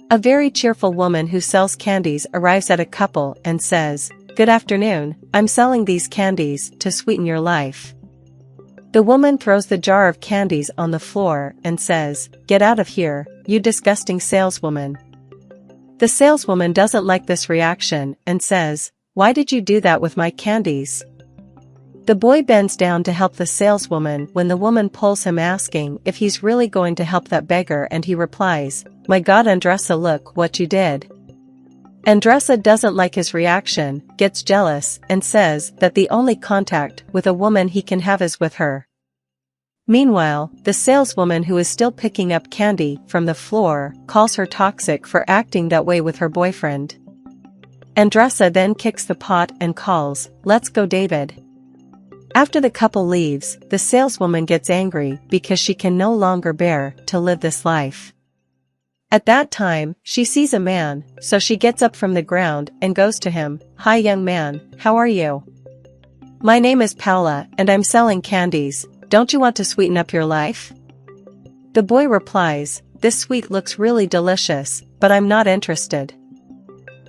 A very cheerful woman who sells candies arrives at a couple and says, "Good afternoon, I'm selling these candies to sweeten your life." The woman throws the jar of candies on the floor and says, "Get out of here, you disgusting saleswoman." The saleswoman doesn't like this reaction and says, "Why did you do that with my candies?" The boy bends down to help the saleswoman when the woman pulls him asking if he's really going to help that beggar, and he replies, "My God, Andressa, look what you did." Andressa doesn't like his reaction, gets jealous, and says that the only contact with a woman he can have is with her. Meanwhile, the saleswoman, who is still picking up candy from the floor, calls her toxic for acting that way with her boyfriend. Andressa then kicks the pot and calls, "Let's go, David." After the couple leaves, the saleswoman gets angry because she can no longer bear to live this life. At that time, she sees a man, so she gets up from the ground and goes to him. "Hi, young man, how are you? My name is Paula and I'm selling candies. Don't you want to sweeten up your life?" The boy replies, "This sweet looks really delicious, but I'm not interested."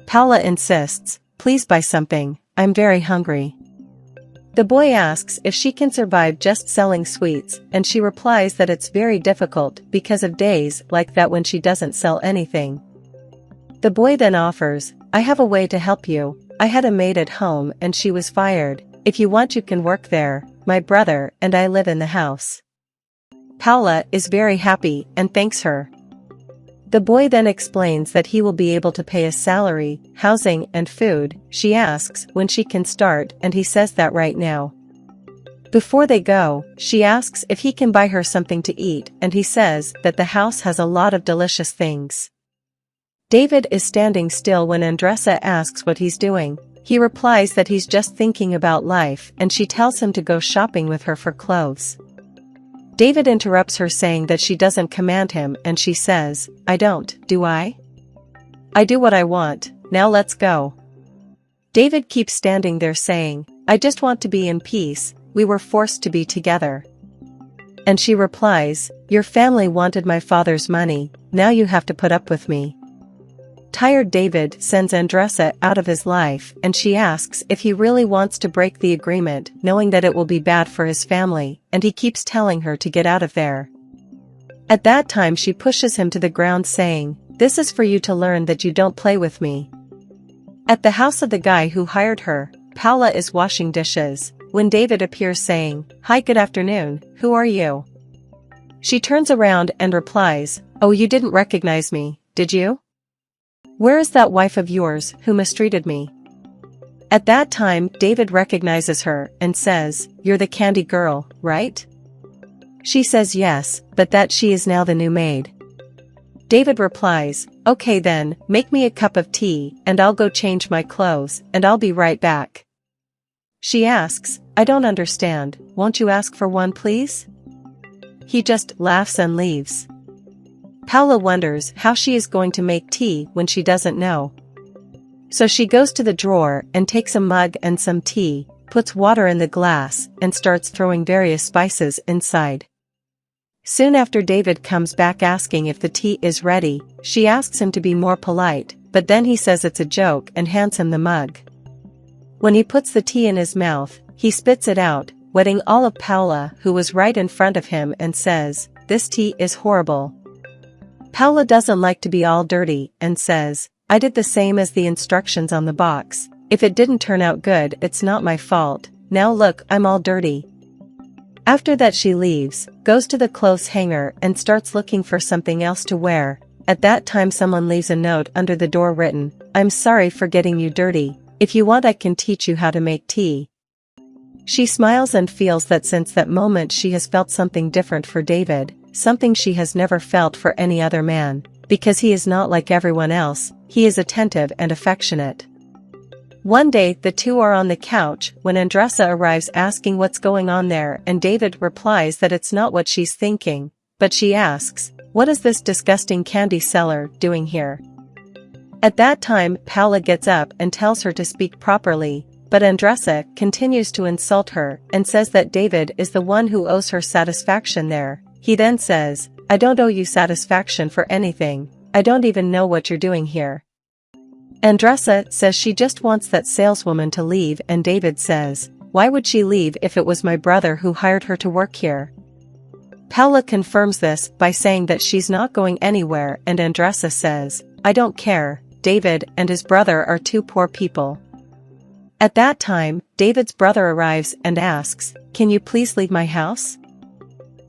Paula insists, "Please buy something, I'm very hungry." The boy asks if she can survive just selling sweets, and she replies that it's very difficult because of days like that when she doesn't sell anything. The boy then offers, "I have a way to help you. I had a maid at home and she was fired. If you want, you can work there. My brother and I live in the house." Paula is very happy and thanks her. The boy then explains that he will be able to pay a salary, housing, and food. She asks when she can start, and he says that right now. Before they go, she asks if he can buy her something to eat, and he says that the house has a lot of delicious things. David is standing still when Andressa asks what he's doing. He replies that he's just thinking about life, and she tells him to go shopping with her for clothes. David interrupts her saying that she doesn't command him, and she says, "I don't, do I? I do what I want, now let's go." David keeps standing there saying, "I just want to be in peace, we were forced to be together." And she replies, "Your family wanted my father's money, now you have to put up with me." Tired David sends Andressa out of his life, and she asks if he really wants to break the agreement, knowing that it will be bad for his family, and he keeps telling her to get out of there. At that time she pushes him to the ground saying, "This is for you to learn that you don't play with me." At the house of the guy who hired her, Paula is washing dishes, when David appears saying, "Hi, good afternoon, who are you?" She turns around and replies, "Oh, you didn't recognize me, did you? Where is that wife of yours who mistreated me?" At that time, David recognizes her and says, "You're the candy girl, right?" She says yes, but that she is now the new maid. David replies, "Okay then, make me a cup of tea, and I'll go change my clothes, and I'll be right back." She asks, "I don't understand, won't you ask for one please?" He just laughs and leaves. Paula wonders how she is going to make tea when she doesn't know. So she goes to the drawer and takes a mug and some tea, puts water in the glass, and starts throwing various spices inside. Soon after, David comes back asking if the tea is ready. She asks him to be more polite, but then he says it's a joke and hands him the mug. When he puts the tea in his mouth, he spits it out, wetting all of Paula, who was right in front of him, and says, "This tea is horrible." Paula doesn't like to be all dirty and says, "I did the same as the instructions on the box. If it didn't turn out good, it's not my fault. Now look, I'm all dirty." After that she leaves, goes to the clothes hanger and starts looking for something else to wear. At that time someone leaves a note under the door written, "I'm sorry for getting you dirty. If you want, I can teach you how to make tea." She smiles and feels that since that moment she has felt something different for David, something she has never felt for any other man, because he is not like everyone else, he is attentive and affectionate. One day the two are on the couch when Andressa arrives asking what's going on there, and David replies that it's not what she's thinking, but she asks, "What is this disgusting candy seller doing here?" At that time Paula gets up and tells her to speak properly, but Andressa continues to insult her and says that David is the one who owes her satisfaction there. He then says, "I don't owe you satisfaction for anything, I don't even know what you're doing here. Andressa says she just wants that saleswoman to leave, and David says, why would she leave if it was my brother who hired her to work here? Paula confirms this by saying that she's not going anywhere, and Andressa says, I don't care, David and his brother are two poor people. At that time, David's brother arrives and asks, can you please leave my house?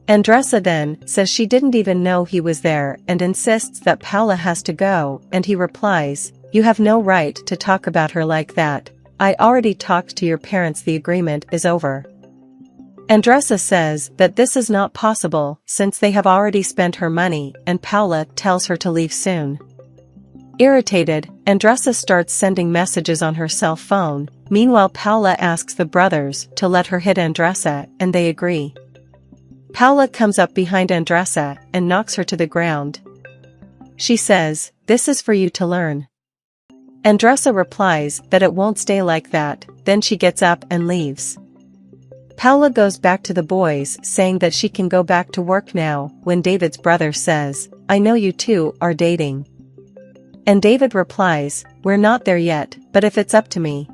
Andressa then says she didn't even know he was there and insists that Paula has to go, and he replies, you have no right to talk about her like that. I already talked to your parents, the agreement is over. Andressa says that this is not possible since they have already spent her money, and Paula tells her to leave soon. Irritated, Andressa starts sending messages on her cell phone. Meanwhile, Paula asks the brothers to let her hit Andressa, and they agree. Paula comes up behind Andressa and knocks her to the ground. She says, this is for you to learn. Andressa replies that it won't stay like that, then she gets up and leaves. Paula goes back to the boys saying that she can go back to work now, when David's brother says, I know you two are dating. And David replies, we're not there yet, but if it's up to me,